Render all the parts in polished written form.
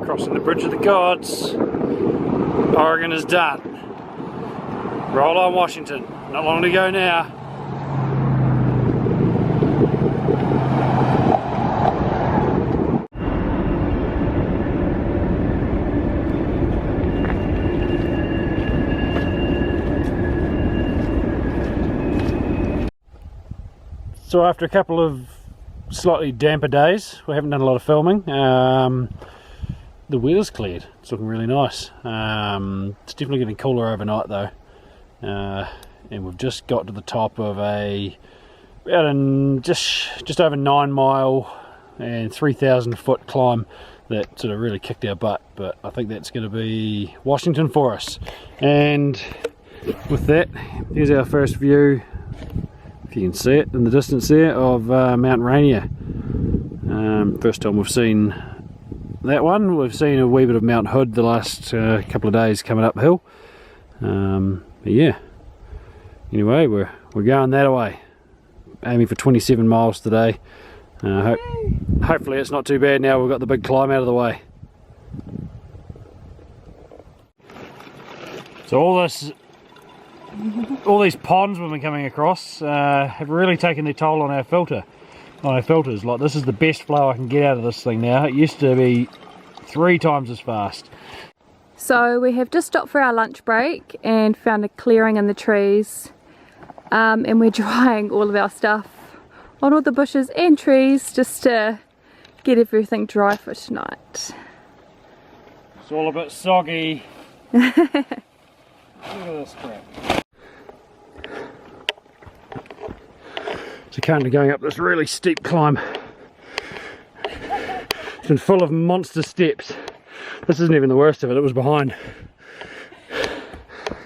Crossing the Bridge of the Gods. Oregon is done. Roll on, Washington. Not long to go now. So after a couple of slightly damper days, we haven't done a lot of filming, the weather's cleared. It's looking really nice. It's definitely getting cooler overnight though, and we've just got to the top of just over 9 mile and 3,000 foot climb that sort of really kicked our butt, but I think that's going to be Washington for us. And with that, here's our first view, if you can see it in the distance there, of Mount Rainier. First time we've seen that one. We've seen a wee bit of Mount Hood the last couple of days coming uphill. But yeah, anyway, we're going that way, aiming for 27 miles today. Hopefully it's not too bad now we've got the big climb out of the way. So all these ponds we've been coming across have really taken their toll on our filters. Like, this is the best flow I can get out of this thing now. It used to be 3 times as fast. So we have just stopped for our lunch break and found a clearing in the trees, and we're drying all of our stuff on all the bushes and trees just to get everything dry for tonight. It's all a bit soggy. Look at this crap. So currently going up this really steep climb. It's been full of monster steps. This isn't even the worst of it, it was behind.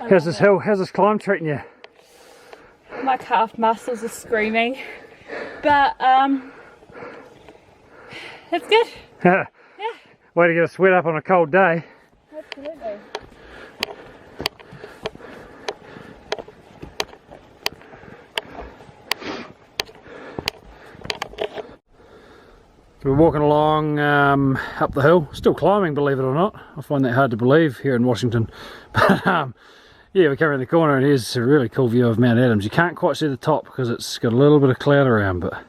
How's this climb treating you? My calf muscles are screaming, but it's good. Yeah. Way to get a sweat up on a cold day. Absolutely. So we're walking along up the hill, still climbing, believe it or not. I find that hard to believe here in Washington. But yeah, we come around the corner and here's a really cool view of Mount Adams. You can't quite see the top because it's got a little bit of cloud around, but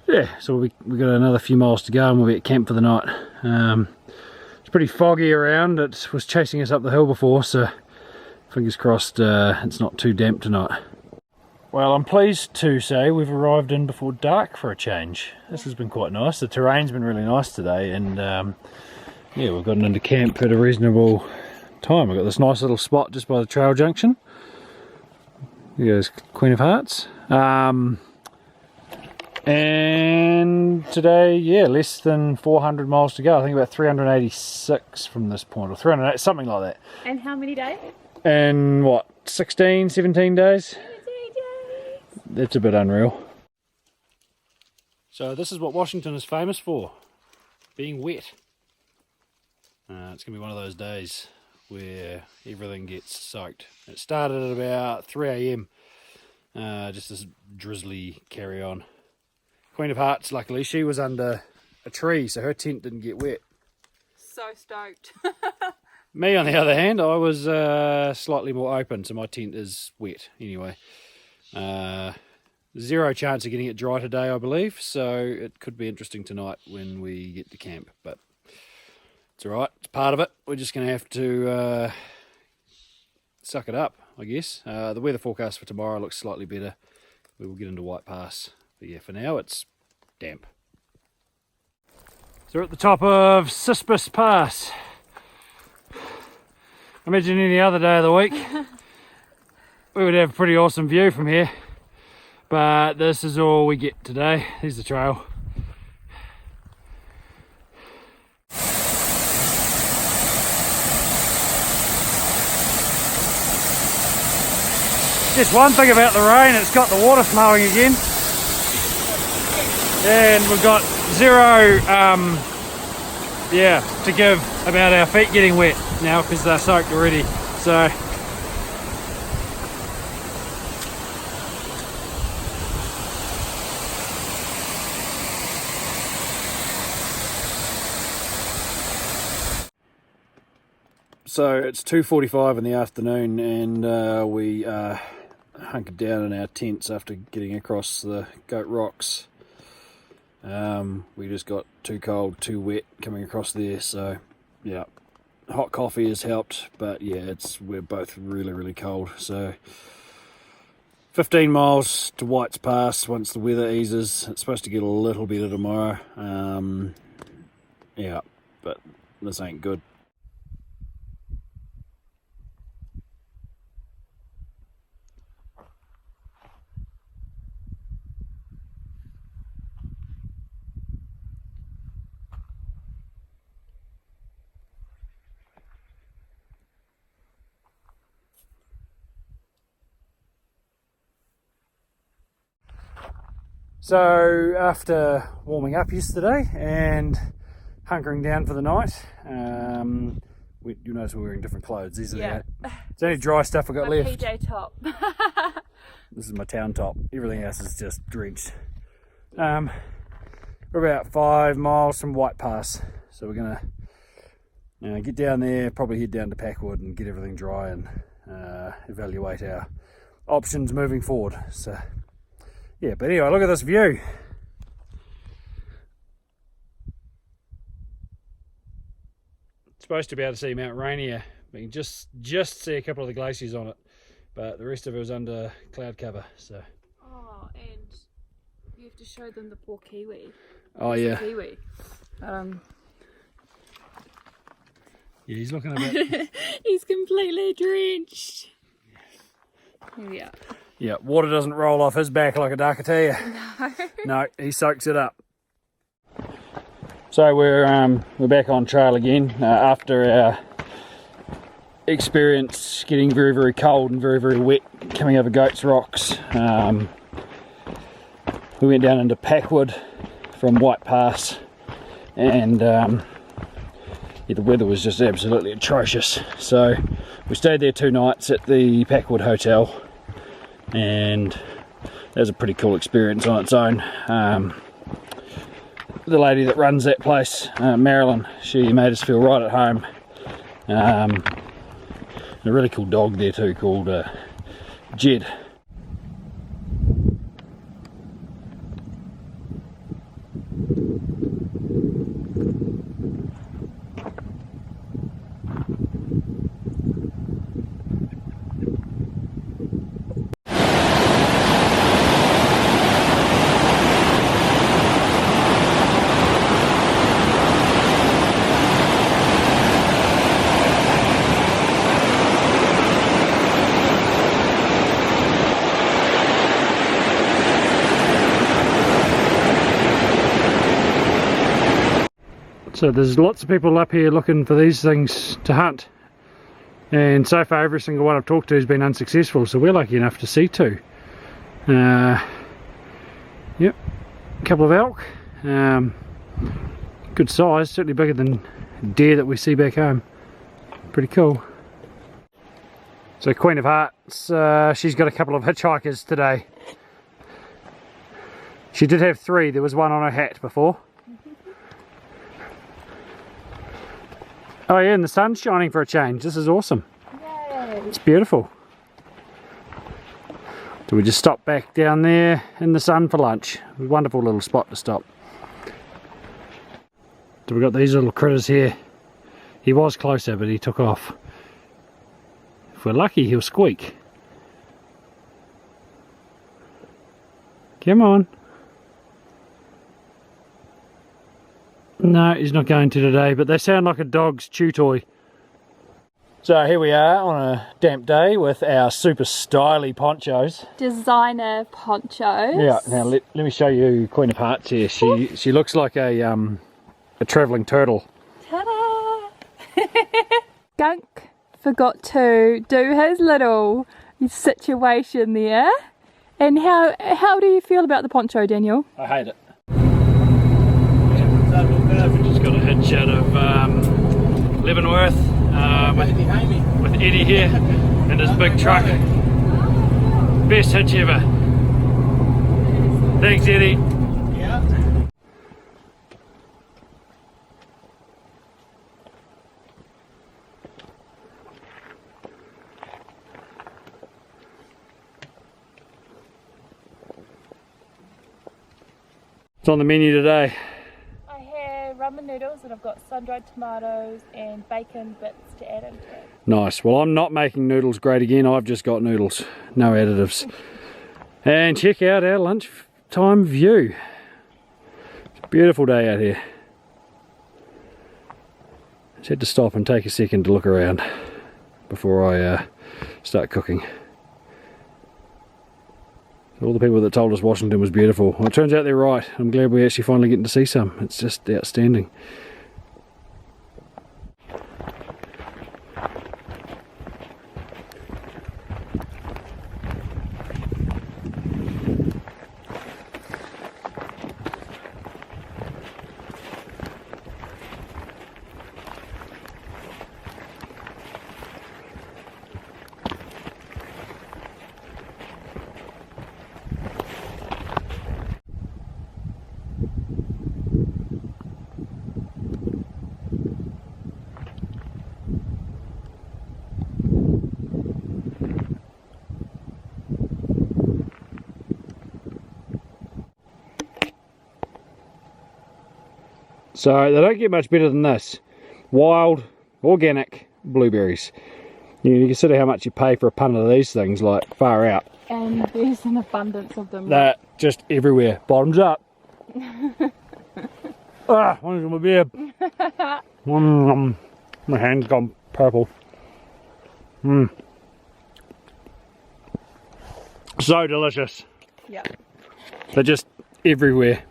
yeah, so we've got another few miles to go and we'll be at camp for the night. It's pretty foggy around. It was chasing us up the hill before, so fingers crossed it's not too damp tonight. Well, I'm pleased to say we've arrived in before dark for a change. This has been quite nice. The terrain's been really nice today, and yeah, we've gotten into camp at a reasonable time. We've got this nice little spot just by the trail junction. Here goes Queen of Hearts. And today, yeah, less than 400 miles to go. I think about 386 from this point, or 308, something like that. And how many days? And what, 16, 17 days? That's a bit unreal. So this is what Washington is famous for, being wet. It's going to be one of those days where everything gets soaked. It started at about 3 AM, just this drizzly carry on. Queen of Hearts, luckily, she was under a tree, so her tent didn't get wet. So stoked. Me, on the other hand, I was slightly more open, so my tent is wet anyway. Zero chance of getting it dry today, I believe, so it could be interesting tonight when we get to camp, but it's alright, it's part of it. We're just going to have to suck it up, I guess. The weather forecast for tomorrow looks slightly better. We will get into White Pass, but yeah, for now it's damp. So we're at the top of Cispus Pass. Imagine any other day of the week we would have a pretty awesome view from here, but this is all we get today. Here's the trail. Just one thing about the rain, it's got the water flowing again, and we've got zero to give about our feet getting wet now because they're soaked already. So so it's 2:45 in the afternoon, and we are hunkered down in our tents after getting across the Goat Rocks. We just got too cold, too wet coming across there, so yeah, hot coffee has helped, but yeah, we're both really cold. So 15 miles to White's Pass once the weather eases. It's supposed to get a little better tomorrow. Yeah, but this ain't good. So after warming up yesterday and hunkering down for the night, you notice we're wearing different clothes, isn't it? It's only dry stuff I got left. My PJ top. This is my town top. Everything else is just drenched. We're about 5 miles from White Pass, so we're gonna get down there, probably head down to Packwood and get everything dry and evaluate our options moving forward. So yeah, but anyway, look at this view. Supposed to be able to see Mount Rainier. We can just see a couple of the glaciers on it, but the rest of it was under cloud cover. So. Oh, and you have to show them the poor kiwi. Oh yeah. Kiwi. Yeah, he's looking a bit. He's completely drenched. Here we are. Yeah, water doesn't roll off his back like a Dakataya. No, he soaks it up. So we're back on trail again after our experience getting very cold and very wet coming over Goats Rocks. We went down into Packwood from White Pass, and yeah, the weather was just absolutely atrocious. So we stayed there 2 nights at the Packwood Hotel, and that was a pretty cool experience on its own. The lady that runs that place, Marilyn, she made us feel right at home. A really cool dog there too called Jed. So there's lots of people up here looking for these things to hunt, and so far every single one I've talked to has been unsuccessful, so we're lucky enough to see 2. Yep, a couple of elk, good size, certainly bigger than deer that we see back home. Pretty cool. So Queen of Hearts, she's got a couple of hitchhikers today. She did have 3, there was one on her hat before. Oh yeah, and the sun's shining for a change. This is awesome. Yay. It's beautiful. So we just stopped back down there in the sun for lunch. A wonderful little spot to stop. So we've got these little critters here. He was closer, but he took off. If we're lucky, he'll squeak. Come on. No, he's not going to today, but they sound like a dog's chew toy. So here we are on a damp day with our super styly ponchos. Designer ponchos. Yeah, now let me show you Queen of Hearts here. She looks like a travelling turtle. Ta-da! Skunk forgot to do his little situation there. And how do you feel about the poncho, Daniel? I hate it. We just got a hitch out of Leavenworth with Eddie here in his big truck. Best hitch ever. Thanks, Eddie. Yeah. What's on the menu today? I have ramen noodles and I've got sun-dried tomatoes and bacon bits to add into it. Nice. Well, I'm not making noodles great again. I've just got noodles, no additives. And check out our lunchtime view. It's a beautiful day out here. Just had to stop and take a second to look around before I start cooking. All the people that told us Washington was beautiful, well, it turns out they're right. I'm glad we're actually finally getting to see some. It's just outstanding. So they don't get much better than this. Wild, organic blueberries. You consider how much you pay for a punt of these things, like far out. And there's an abundance of them. They're just everywhere. Bottoms up. One's in my beard. My hand's gone purple. So delicious. Yep. They're just everywhere.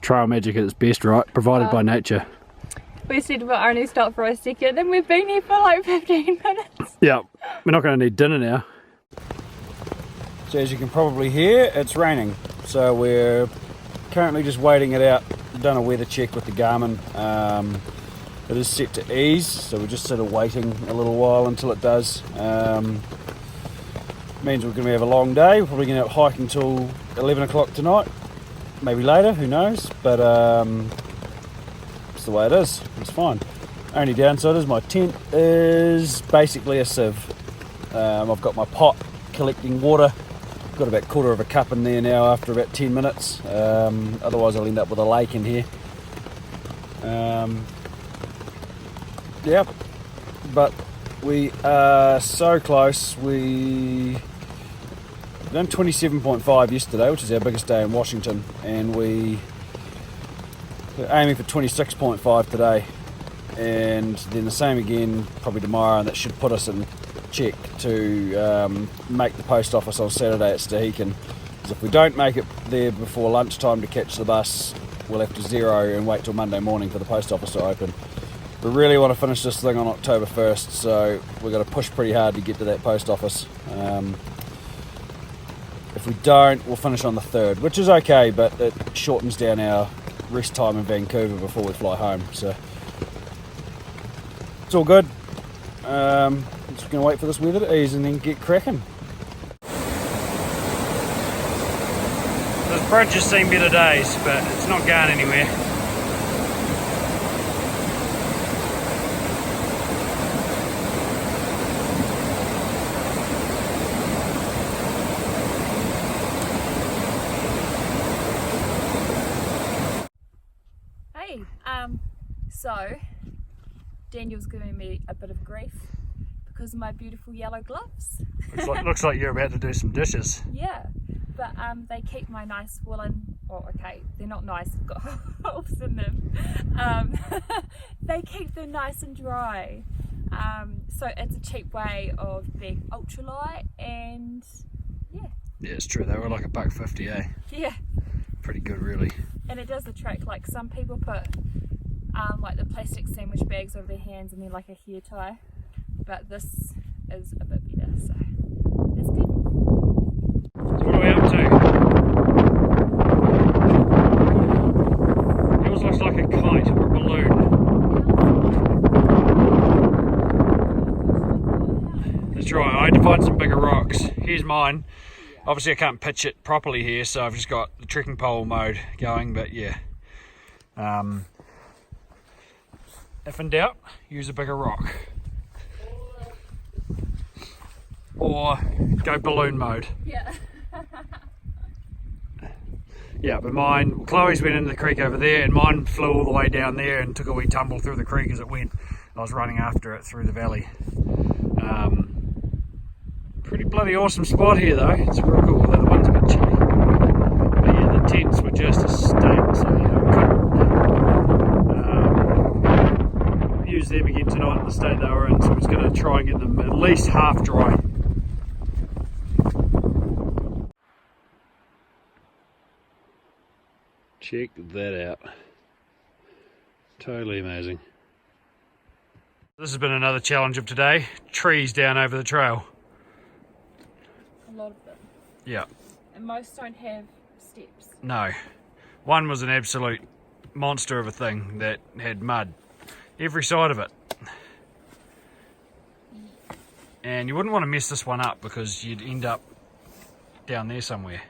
Trail magic at its best, right? Provided by nature. We said we'll only stop for a second and we've been here for like 15 minutes. Yeah, we're not going to need dinner now. So as you can probably hear, it's raining. So we're currently just waiting it out. We've done a weather check with the Garmin. It is set to ease, so we're just sort of waiting a little while until it does. Means we're going to have a long day. We're probably going to hike until 11 o'clock tonight. Maybe later, who knows, but it's the way it is. It's fine. Only downside is my tent is basically a sieve. I've got my pot collecting water. Got about a quarter of a cup in there now after about 10 minutes. Otherwise I'll end up with a lake in here. Yeah, but we are so close. We done 27.5 yesterday, which is our biggest day in Washington, and we're aiming for 26.5 today, and then the same again probably tomorrow, and that should put us in check to make the post office on Saturday at Stehekin. Because if we don't make it there before lunchtime to catch the bus, we'll have to zero and wait till Monday morning for the post office to open. We really want to finish this thing on October 1st, so we're going to push pretty hard to get to that post office. If we don't, we'll finish on the 3rd, which is okay, but it shortens down our rest time in Vancouver before we fly home, so it's all good. Just going to wait for this weather to ease and then get cracking. This bridge has seen better days, but it's not going anywhere. So Daniel's giving me a bit of grief because of my beautiful yellow gloves. Looks like you're about to do some dishes. Yeah, but they keep my nice woolen, well okay, they're not nice, I've got holes in them. They keep them nice and dry. So it's a cheap way of being ultralight, and yeah. Yeah, it's true, they were like $1.50, eh? Yeah. Pretty good, really. And it does the trick. Like some people put like the plastic sandwich bags over their hands and then like a hair tie, but this is a bit better, so it's good. So what are we up to? Yours looks like a kite or a balloon. That's right, I had to find some bigger rocks. Here's mine. Obviously I can't pitch it properly here, so I've just got the trekking pole mode going, but yeah. If in doubt, use a bigger rock. Or go balloon mode. Yeah. Yeah, but mine, Chloe's went into the creek over there, and mine flew all the way down there and took a wee tumble through the creek as it went. I was running after it through the valley. Pretty bloody awesome spot here though. It's real cool, although the wind's a bit chilly. But yeah, the tents were just a state, so you know, couldn't use them again tonight in the state they were in, so I was going to try and get them at least half dry. Check that out. Totally amazing. This has been another challenge of today. Trees down over the trail. A lot of them. Yeah. And most don't have steps. No. One was an absolute monster of a thing that had mud. Every side of it. And you wouldn't want to mess this one up because you'd end up down there somewhere.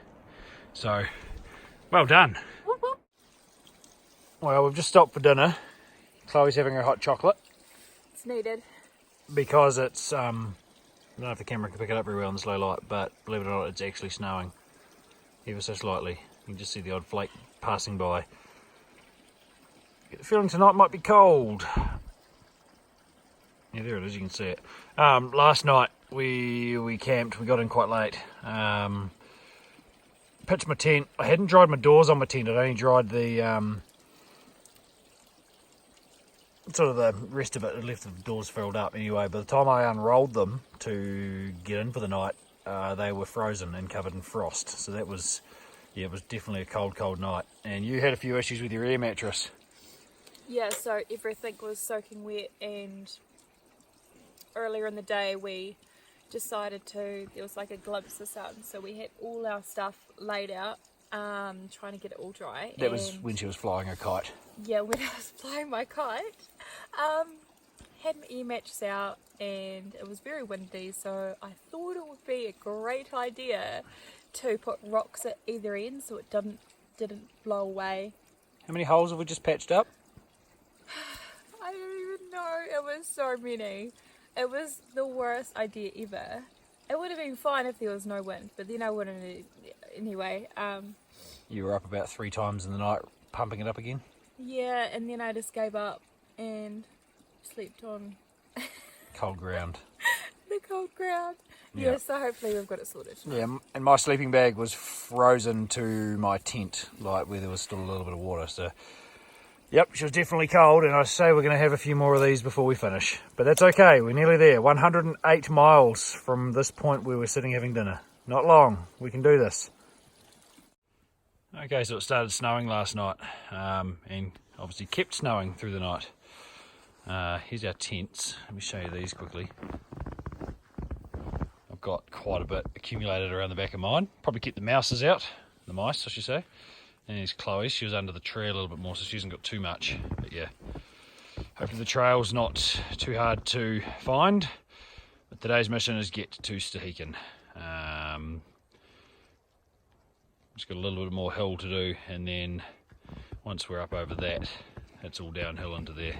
So, well done. Well, we've just stopped for dinner. Chloe's having her hot chocolate. It's needed. Because it's, I don't know if the camera can pick it up very well in the slow light, but believe it or not, it's actually snowing. Ever so slightly. You can just see the odd flake passing by. Get the feeling tonight might be cold. Yeah, there it is, you can see it. Last night we camped, we got in quite late. Pitched my tent. I hadn't dried my doors on my tent, I'd only dried the sort of the rest of it, left the doors filled up anyway. By the time I unrolled them to get in for the night, they were frozen and covered in frost. So that was, yeah, it was definitely a cold night. And you had a few issues with your air mattress. Yeah, so everything was soaking wet, and earlier in the day we decided there was like a glimpse of sun, so we had all our stuff laid out, trying to get it all dry. That was when she was flying her kite. Yeah, when I was flying my kite. Had my air mattress out and it was very windy, so I thought it would be a great idea to put rocks at either end so it didn't blow away. How many holes have we just patched up? I don't even know, it was so many. It was the worst idea ever. It would have been fine if there was no wind, but then I wouldn't anyway. You were up about 3 times in the night pumping it up again? Yeah, and then I just gave up and slept on cold ground. The cold ground. Yeah, so hopefully we've got it sorted. Yeah, and my sleeping bag was frozen to my tent, like where there was still a little bit of water. So, yep, she was definitely cold, and I say we're going to have a few more of these before we finish. But that's okay, we're nearly there. 108 miles from this point where we're sitting having dinner. Not long, we can do this. Okay, so it started snowing last night, and obviously kept snowing through the night. Here's our tents. Let me show you these quickly. I've got quite a bit accumulated around the back of mine. Probably keep the mouses out, the mice I should say. And here's Chloe, she was under the tree a little bit more, so she hasn't got too much. But yeah, hopefully the trail's not too hard to find. But today's mission is get to Stahican. Just got a little bit more hill to do, and then once we're up over that, it's all downhill into there.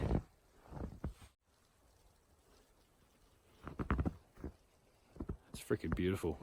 It's freaking beautiful.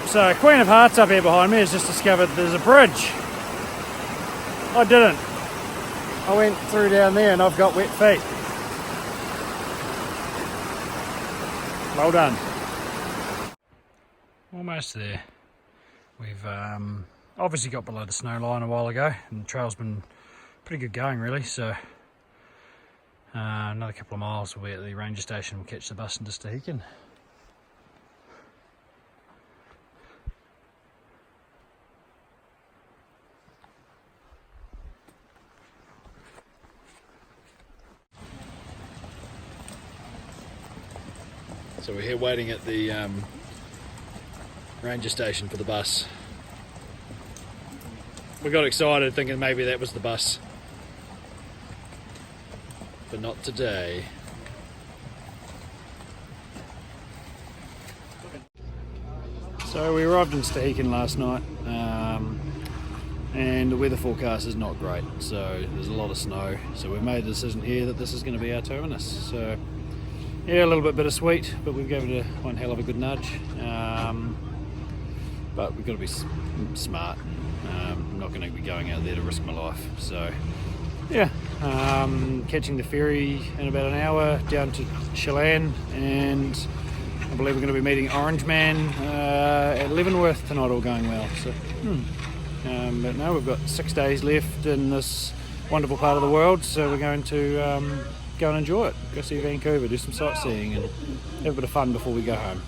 So Queen of Hearts up here behind me has just discovered there's a bridge. I didn't. I went through down there and I've got wet feet. Well done. Almost there. We've obviously got below the snow line a while ago, and the trail's been pretty good going really, so another couple of miles we'll be at the ranger station. We'll catch the bus into Stahican. So we're here waiting at the ranger station for the bus. We got excited thinking maybe that was the bus. but not today. So we arrived in Stehekin last night, and the weather forecast is not great, so there's a lot of snow, so we've made a decision here that this is going to be our terminus. So yeah, a little bit bittersweet, but we've given it one hell of a good nudge. But we've got to be smart. I'm not going to be going out there to risk my life. So yeah, catching the ferry in about an hour down to Chelan, and I believe we're going to be meeting Orange Man at Leavenworth tonight, all going well. So, but no, we've got 6 days left in this wonderful part of the world, so we're going to go and enjoy it. Go see Vancouver, do some sightseeing, and have a bit of fun before we go home.